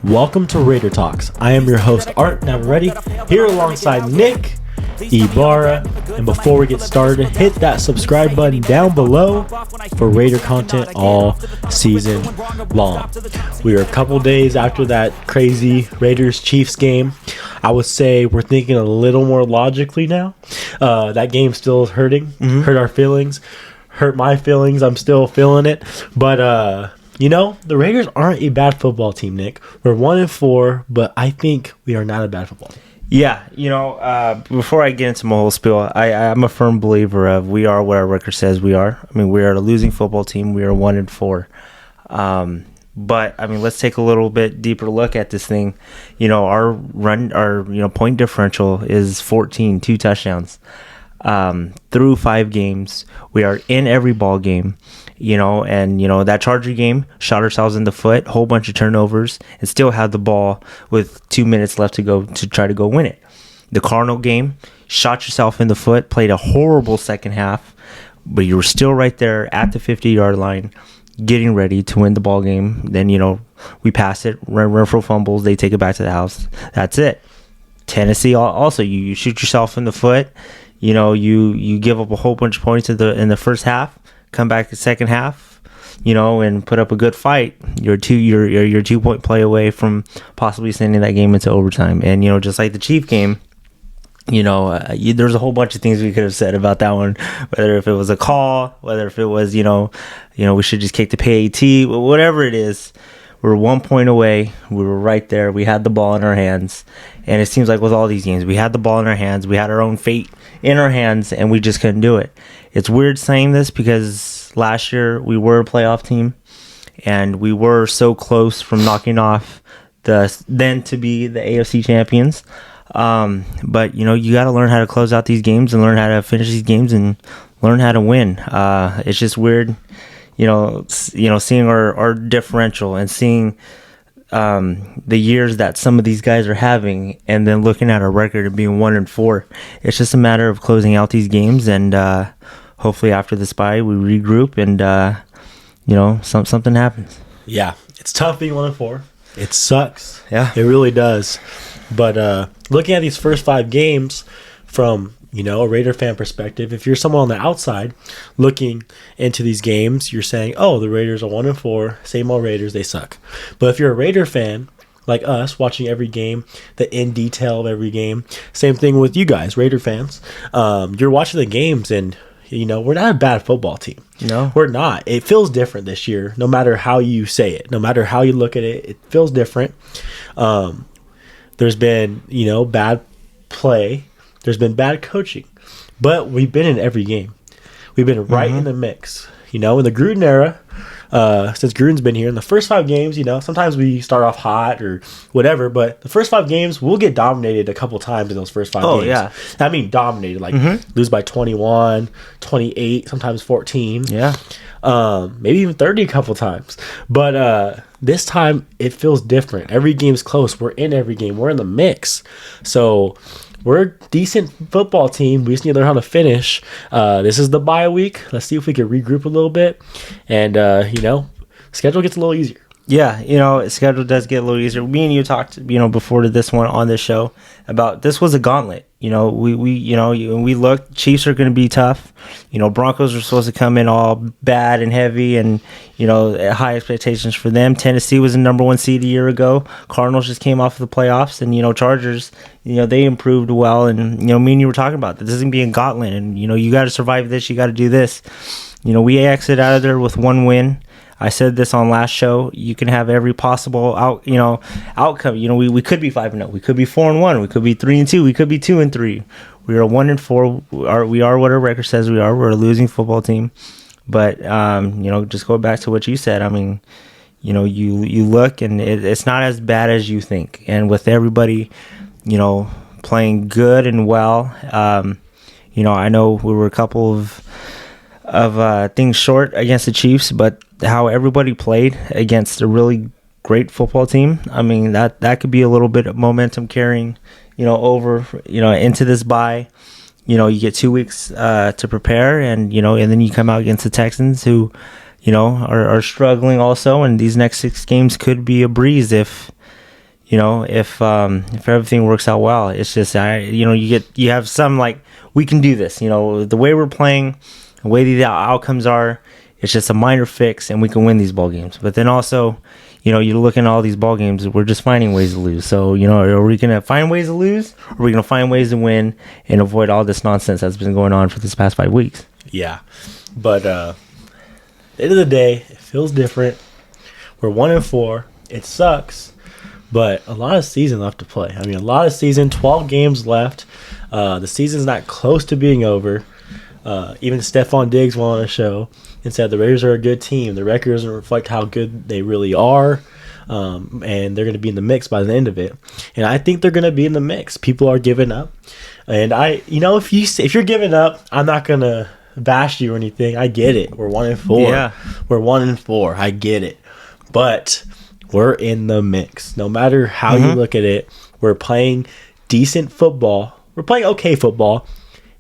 Welcome to Raider Talks. I am your host, Art Navarrete, here alongside Nick Ibarra. And before we get started, hit that subscribe button down below for Raider content all season long. We are a couple days after that crazy Raiders-Chiefs game. I would say we're thinking a little more logically now. That game still is hurting, hurt our feelings, hurt my feelings. I'm still feeling it. But, the Raiders aren't a bad football team, Nick. We're 1-4, but I think we are not a bad football team. Yeah, before I get into my whole spiel, I'm a firm believer of we are what our record says we are. I mean, we are a losing football team. We are 1-4. But I mean, let's take a little bit deeper look at this thing. Our point differential is 14, 2 touchdowns. Through 5 games, we are in every ball game. That Charger game, shot ourselves in the foot, whole bunch of turnovers, and still had the ball with 2 minutes left to go to try to go win it. The Cardinal game, shot yourself in the foot, played a horrible second half, but you were still right there at the 50-yard line, getting ready to win the ball game. Then, we pass it, run for fumbles, they take it back to the house. That's it. Tennessee also, you shoot yourself in the foot, you give up a whole bunch of points in the first half. Come back the second half, and put up a good fight. You're 2-point play away from possibly sending that game into overtime. And just like the Chief game, there's a whole bunch of things we could have said about that one. Whether if it was a call, whether if it was we should just kick the PAT, whatever it is. We were 1 point away. We were right there. We had the ball in our hands. And it seems like with all these games, we had the ball in our hands. We had our own fate in our hands, and we just couldn't do it. It's weird saying this because last year we were a playoff team, and we were so close from knocking off the then to be the AFC champions. But, you got to learn how to close out these games and learn how to finish these games and learn how to win. It's just weird. Seeing our differential and seeing the years that some of these guys are having, and then looking at our record and being 1-4. It's just a matter of closing out these games, and hopefully after this bye we regroup and something happens. Yeah, it's tough being 1-4. It sucks. Yeah, it really does. But looking at these first 5 games from a Raider fan perspective, if you're someone on the outside looking into these games, you're saying, oh, the Raiders are 1-4, same old Raiders, they suck. But if you're a Raider fan like us, watching every game, the in detail of every game, same thing with you guys, Raider fans, you're watching the games, and we're not a bad football team. No, we're not. It feels different this year, no matter how you say it, no matter how you look at it, it feels different. There's been bad play. There's been bad coaching, but we've been in every game. We've been right in the mix. In the Gruden era, since Gruden's been here, in the first 5 games, sometimes we start off hot or whatever, but the first 5 games, we'll get dominated a couple times in those first 5 games. Oh, yeah. I mean, dominated, lose by 21, 28, sometimes 14. Yeah. Maybe even 30 a couple times. But this time, it feels different. Every game's close. We're in every game. We're in the mix. So we're a decent football team. We just need to learn how to finish. This is the bye week. Let's see if we can regroup a little bit. And, schedule gets a little easier. Yeah, schedule does get a little easier. Me and you talked, before to this one on this show about this was a gauntlet. We looked, Chiefs are going to be tough. Broncos are supposed to come in all bad and heavy and, high expectations for them. Tennessee was the number 1 seed a year ago. Cardinals just came off of the playoffs, and, Chargers, they improved well. And, me and you were talking about this isn't being a gauntlet, and, you got to survive this. You got to do this. We exit out of there with 1 win. I said this on last show. You can have every possible outcome. We could be 5-0. We could be 4-1. We could be 3-2. We could be 2-3. We are 1-4. We are what our record says we are. We're a losing football team. But just go back to what you said. I mean, you look and it's not as bad as you think. And with everybody, playing good and well, I know we were a couple of things short against the Chiefs, but how everybody played against a really great football team, I mean, that could be a little bit of momentum carrying, over, into this bye. You get 2 weeks to prepare, and and then you come out against the Texans, who, are struggling also, and these next 6 games could be a breeze if everything works out well. It's just you have some like, we can do this. The way we're playing, the way the outcomes are, it's just a minor fix, and we can win these ball games. But then also, you're looking at all these ball games, we're just finding ways to lose. So, are we going to find ways to lose, or are we going to find ways to win and avoid all this nonsense that's been going on for this past 5 weeks? Yeah. But at the end of the day, it feels different. We're 1-4. It sucks, but a lot of season left to play. I mean, a lot of season, 12 games left. The season's not close to being over. Even Stephon Diggs went on a show and said the Raiders are a good team. The record doesn't reflect how good they really are, and they're going to be in the mix by the end of it. And I think they're going to be in the mix. People are giving up, and if you're giving up, I'm not going to bash you or anything. I get it. We're 1-4. Yeah. We're 1-4. I get it, but we're in the mix. No matter how you look at it, we're playing decent football. We're playing okay football.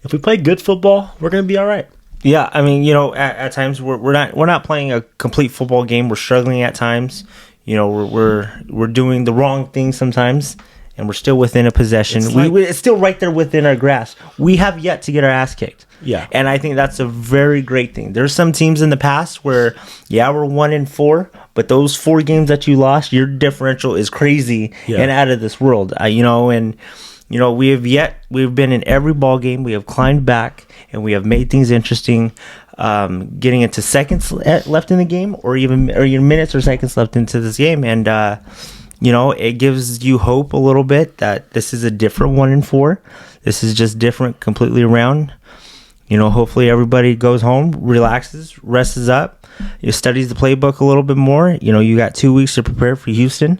If we play good football, we're going to be all right. Yeah, I mean, at times we're not playing a complete football game. We're struggling at times. We're doing the wrong thing sometimes, and we're still within a possession. It's still right there within our grasp. We have yet to get our ass kicked. Yeah, and I think that's a very great thing. There's some teams in the past where, we're 1-4, but those 4 games that you lost, your differential is crazy and out of this world. We've been in every ball game. We have climbed back, and we have made things interesting. Getting into seconds left in the game, or your minutes or seconds left into this game, and it gives you hope a little bit that this is a different 1-4. This is just different completely around. Hopefully everybody goes home, relaxes, rests up, studies the playbook a little bit more. You got 2 weeks to prepare for Houston,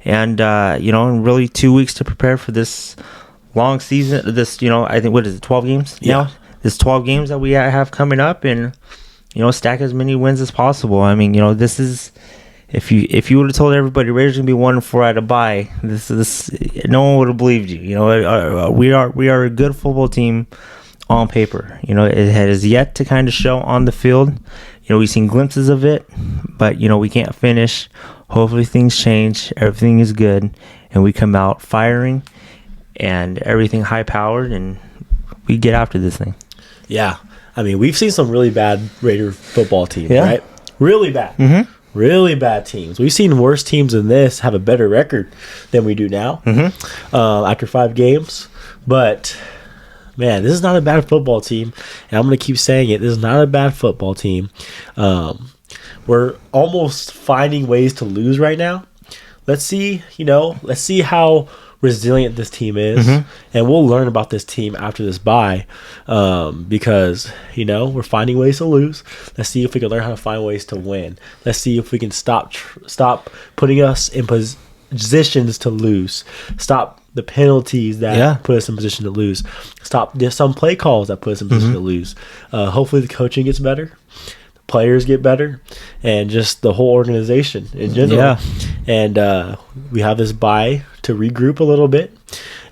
and really 2 weeks to prepare for this long season. This, I think, what is it, 12 games now? This 12 games that we have coming up, and stack as many wins as possible. I mean, this is, if you would have told everybody Raiders gonna be 1-4 at a bye, this no one would have believed you. We are a good football team on paper. It has yet to kind of show on the field. We've seen glimpses of it, but we can't finish. Hopefully things change, everything is good, and we come out firing and everything high powered, and we get after this thing. Yeah, I mean, we've seen some really bad Raider football teams, right? Really bad. Mm-hmm. Really bad teams. We've seen worse teams than this have a better record than we do now after 5 games. But, man, this is not a bad football team. And I'm going to keep saying it. This is not a bad football team. We're almost finding ways to lose right now. Let's see how resilient this team is, and we'll learn about this team after this bye, because we're finding ways to lose. Let's see if we can learn how to find ways to win. Let's see if we can stop putting us in positions to lose. Stop the penalties that put us in position to lose. Stop some play calls that put us in position to lose. Hopefully the coaching gets better, the players get better, and just the whole organization in general. And we have this bye to regroup a little bit,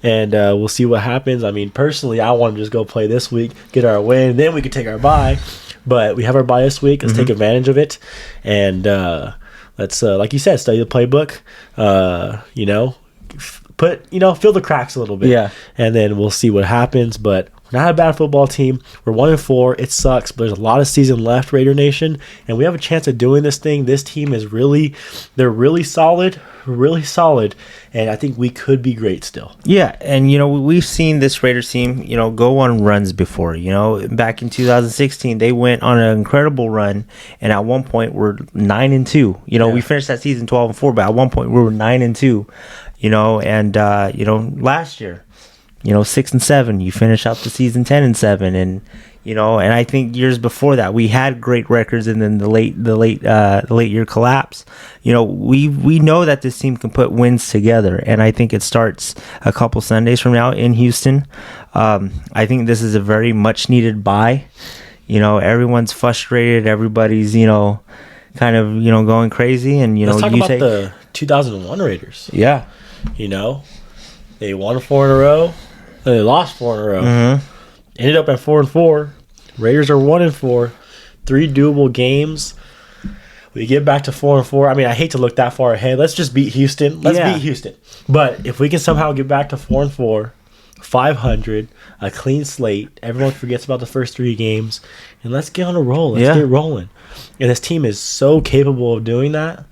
and we'll see what happens. I mean, personally, I want to just go play this week, get our win, then we can take our bye. But we have our bye this week. Let's take advantage of it, and let's, like you said, study the playbook. Fill the cracks a little bit, and then we'll see what happens. But we're not a bad football team. We're 1-4. It sucks, but there's a lot of season left, Raider Nation, and we have a chance of doing this thing. This team is they're really solid, and I think we could be great still. Yeah, and we've seen this Raiders team, go on runs before. Back in 2016, they went on an incredible run, and at one point we're 9-2. We finished that season 12-4, but at one point we were 9-2. Last year, 6-7, you finish out the season 10-7, and and I think years before that we had great records, and then the late year collapse. We know that this team can put wins together, and I think it starts a couple Sundays from now in Houston. I think this is a very much needed bye. Everyone's frustrated, everybody's kind of going crazy, and let's talk about the 2001 Raiders. Yeah. They won 4 in a row. They lost 4 in a row. Ended up at 4-4. Raiders are 1-4. 3 doable games. We get back to 4-4. I mean, I hate to look that far ahead. Let's just beat Houston. Let's beat Houston. But if we can somehow get back to 4-4, 500, a clean slate, everyone forgets about the first 3 games, and let's get on a roll. Let's get rolling. And this team is so capable of doing that.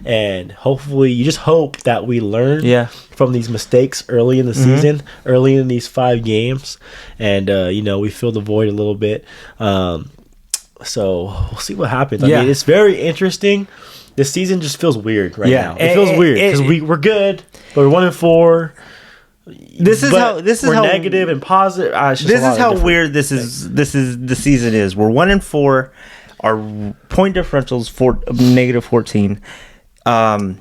And hopefully, you just hope that we learn from these mistakes early in the season, early in these 5 games, and we fill the void a little bit. So we'll see what happens. I mean, it's very interesting. This season just feels weird now. It feels weird because we're good, but we're 1-4. This is how negative and positive. This is how weird this is. This is the season is. We're 1-4. Our point differentials -14. And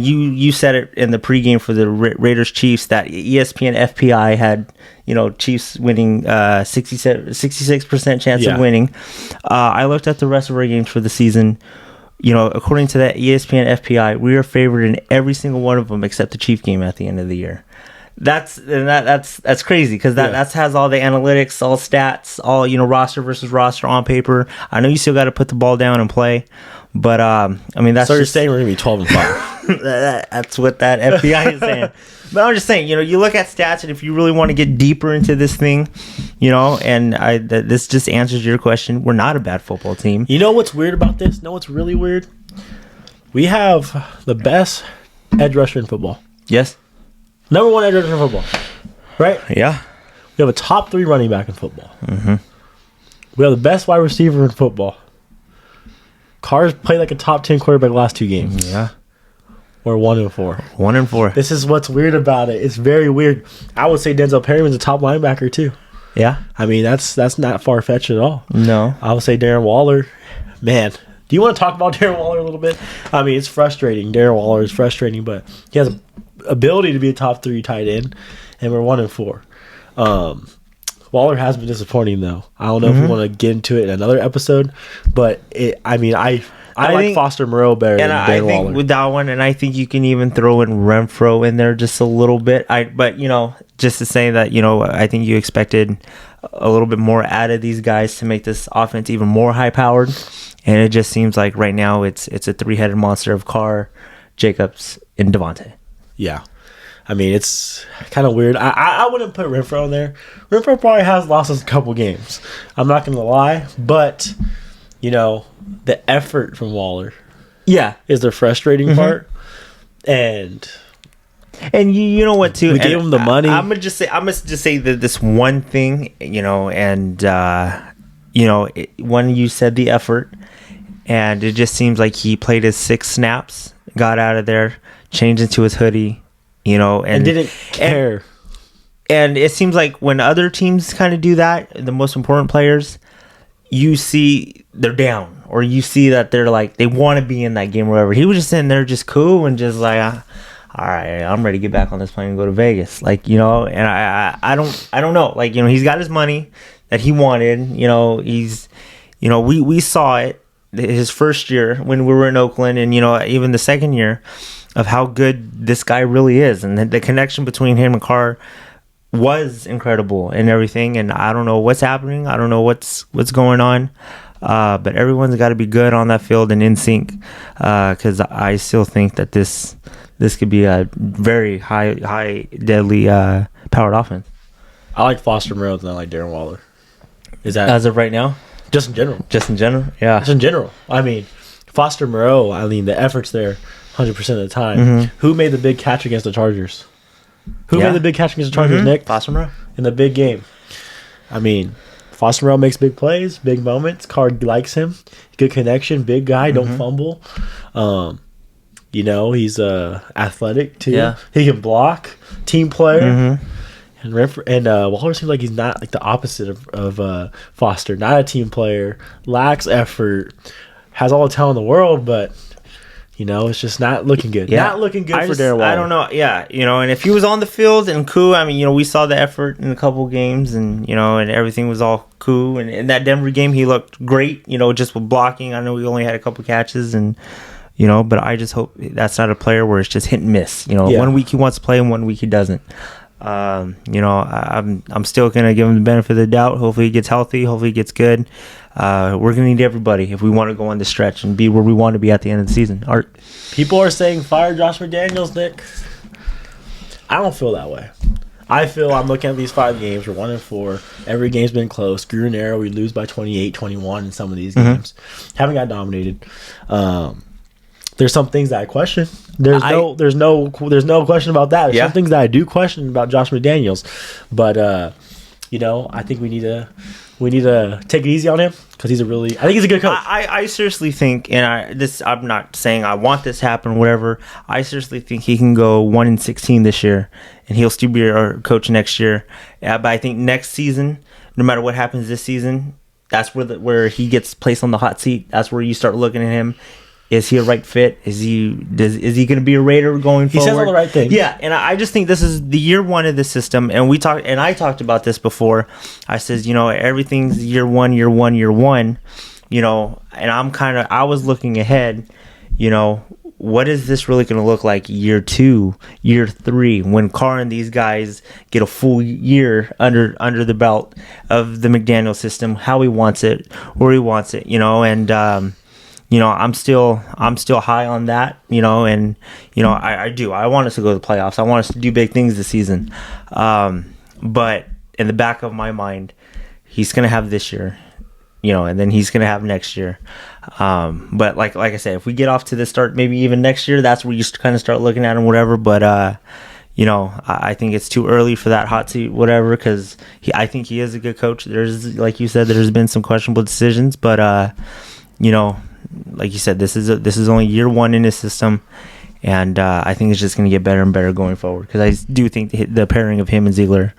you said it in the pregame for the Raiders Chiefs that ESPN FPI had Chiefs winning 66% chance of winning. I looked at the rest of our games for the season. According to that ESPN FPI, we are favored in every single one of them except the Chief game at the end of the year. That's crazy because that has all the analytics, all stats, all roster versus roster on paper. I know you still got to put the ball down and play, but I mean that's. So you're saying we're gonna be 12-5? That's what that FBI is saying. But I'm just saying, you look at stats, and if you really want to get deeper into this thing, and this just answers your question. We're not a bad football team. You know what's weird about this? Know what's really weird? We have the best edge rusher in football. Yes. Number 1 edge rusher in football. Right? Yeah. We have a top 3 running back in football. Mm-hmm. We have the best wide receiver in football. Carr's played like a top 10 quarterback the last 2 games. Yeah. We're 1-4. 1-4. This is what's weird about it. It's very weird. I would say Denzel Perryman's a top linebacker too. Yeah. I mean, that's not far-fetched at all. No. I would say Darren Waller. Man, do you want to talk about Darren Waller a little bit? I mean, it's frustrating. Darren Waller is frustrating, but he has an ability to be a top 3 tight end, and we're 1-4. Waller has been disappointing, though. I don't know if we want to get into it in another episode, but I like Foster Moreau better than Darren Waller. I think with that one, and I think you can even throw in Renfro in there just a little bit. But just to say that, I think you expected a little bit more out of these guys to make this offense even more high-powered, and it just seems like right now it's a 3-headed monster of Carr, Jacobs, and Devontae. Yeah. I mean, it's kind of weird. I wouldn't put Renfro in there. Renfro probably has lost us a couple games. I'm not going to lie. But, the effort from Waller is the frustrating part. And you know what, too? We gave him the money. I'm going to just say that this one thing, and, when you said the effort, and it just seems like he played his 6 snaps, got out of there, changed into his hoodie, and didn't care. And it seems like when other teams kind of do that, the most important players, you see they're down, or you see that they're like they want to be in that game or whatever. He was just sitting there, just cool, and just like, all right, I'm ready to get back on this plane and go to Vegas, And I don't know, he's got his money that he wanted. He's, we saw it his first year when we were in Oakland, and even the second year, of how good this guy really is, and the connection between him and Carr was incredible and everything. And I don't know what's happening. I don't know what's going on. But everyone's got to be good on that field and in sync, because I still think that this could be a very high deadly powered offense. I like Foster Moreau than I like Darren Waller. Is that as of right now? Just in general. Yeah. Just in general. I mean, Foster Moreau. I mean, the effort's there 100% of the time. Who made the big catch against the Chargers? Who made the big catch against the Chargers, Nick? Foster Moreau. In the big game. I mean, Foster Moreau makes big plays, big moments. Carr likes him. Good connection, big guy, don't fumble. He's athletic too. Yeah. He can block, team player. And Waller seems like he's not like the opposite of Foster. Not a team player, lacks effort, has all the talent in the world, but it's just not looking good. Yeah. Not looking good for Darren Waller. I don't know. Yeah, and if he was on the field and cool, I mean, we saw the effort in a couple games, and and everything was all cool. And in that Denver game, he looked great. Just with blocking. I know we only had a couple catches, and but I just hope that's not a player where it's just hit and miss. 1 week he wants to play and 1 week he doesn't. I'm still gonna give him the benefit of the doubt. Hopefully he gets healthy. Hopefully he gets good. We're gonna need everybody if we want to go on the stretch and be where we want to be at the end of the season. Art. People are saying fire Josh McDaniels, Nick. I don't feel that way. I feel I'm looking at these 5 games. We're 1-4. Every game's been close. Screw and arrow. We lose by 28, 21 in some of these games. Haven't got dominated. There's some things that I question. There's no question about that. There's some things that I do question about Josh McDaniels, but I think we need to take it easy on him because I think he's a good coach. I seriously think, and I'm not saying I want this to happen, whatever. I seriously think he can go 1-16 this year, and he'll still be our coach next year. But I think next season, no matter what happens this season, that's where he gets placed on the hot seat. That's where you start looking at him. Is he a right fit? Is he going to be a Raider going forward? He says all the right things. Yeah, and I just think this is the year 1 of the system, and I talked about this before. I says, everything's year one, and I was looking ahead, what is this really going to look like year 2, year 3, when Carr and these guys get a full year under the belt of the McDaniel system, how he wants it, where he wants it, and I'm still high on that, and I do. I want us to go to the playoffs. I want us to do big things this season. But in the back of my mind, he's gonna have this year, and then he's gonna have next year. But like I said, if we get off to the start, maybe even next year, that's where you kind of start looking at him, whatever. But I think it's too early for that hot seat, whatever, because I think he is a good coach. There's, like you said, there's been some questionable decisions, but like you said, this is only year 1 in his system, and I think it's just going to get better and better going forward, because I do think the pairing of him and Ziegler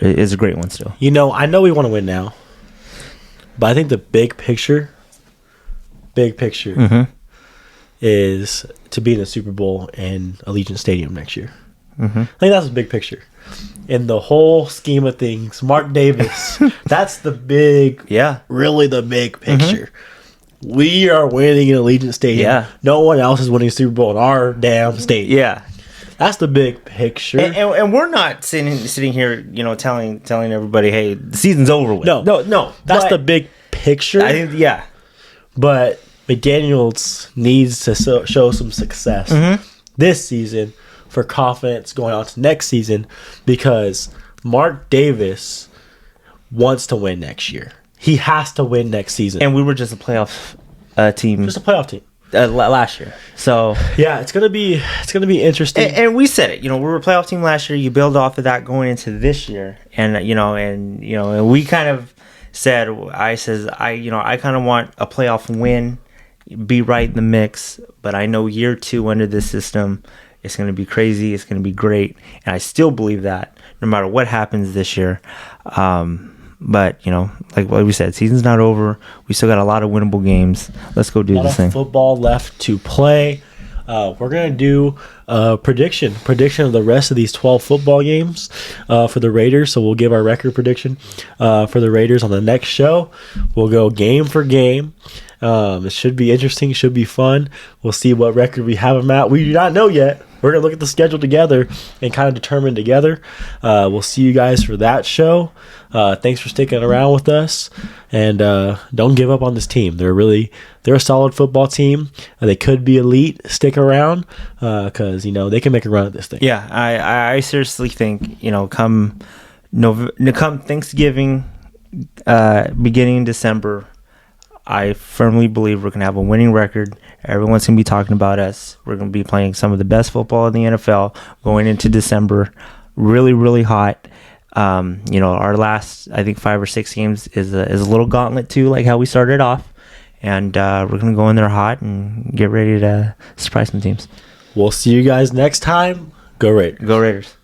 is a great one still. I know we want to win now, but I think the big picture is to be in the Super Bowl in Allegiant Stadium next year. I think that's the big picture. In the whole scheme of things, Mark Davis, that's really the big picture. We are winning in Allegiant Stadium. Yeah. No one else is winning Super Bowl in our damn stadium. Yeah. That's the big picture. And we're not sitting here, telling everybody, hey, the season's over with. No. That's the big picture. I think, yeah. But McDaniels needs to show some success this season for confidence going on to next season, because Mark Davis wants to win next year. He has to win next season. And we were just a playoff team. Just a playoff team. Last year. So yeah, it's gonna be interesting. And we said it, we were a playoff team last year. You build off of that going into this year, and and we kind of said, I kind of want a playoff win, be right in the mix. But I know year 2 under this system, it's going to be crazy. It's going to be great, and I still believe that no matter what happens this year. But like what we said, season's not over. We still got a lot of winnable games. Let's go do this thing. Football left to play. We're gonna do a prediction of the rest of these 12 football games for the Raiders. So we'll give our record prediction for the Raiders on the next show. We'll go game for game. It should be interesting. Should be fun. We'll see what record we have them at. We do not know yet. We're going to look at the schedule together and kind of determine together. We'll see you guys for that show. Thanks for sticking around with us. And don't give up on this team. They're a solid football team. They could be elite. Stick around because, they can make a run at this thing. Yeah, I seriously think, come Thanksgiving, beginning in December, I firmly believe we're going to have a winning record. Everyone's going to be talking about us. We're going to be playing some of the best football in the NFL going into December. Really, really hot. Our last, I think, 5 or 6 games is a little gauntlet too, like how we started off. And we're going to go in there hot and get ready to surprise some teams. We'll see you guys next time. Go Raiders. Go Raiders.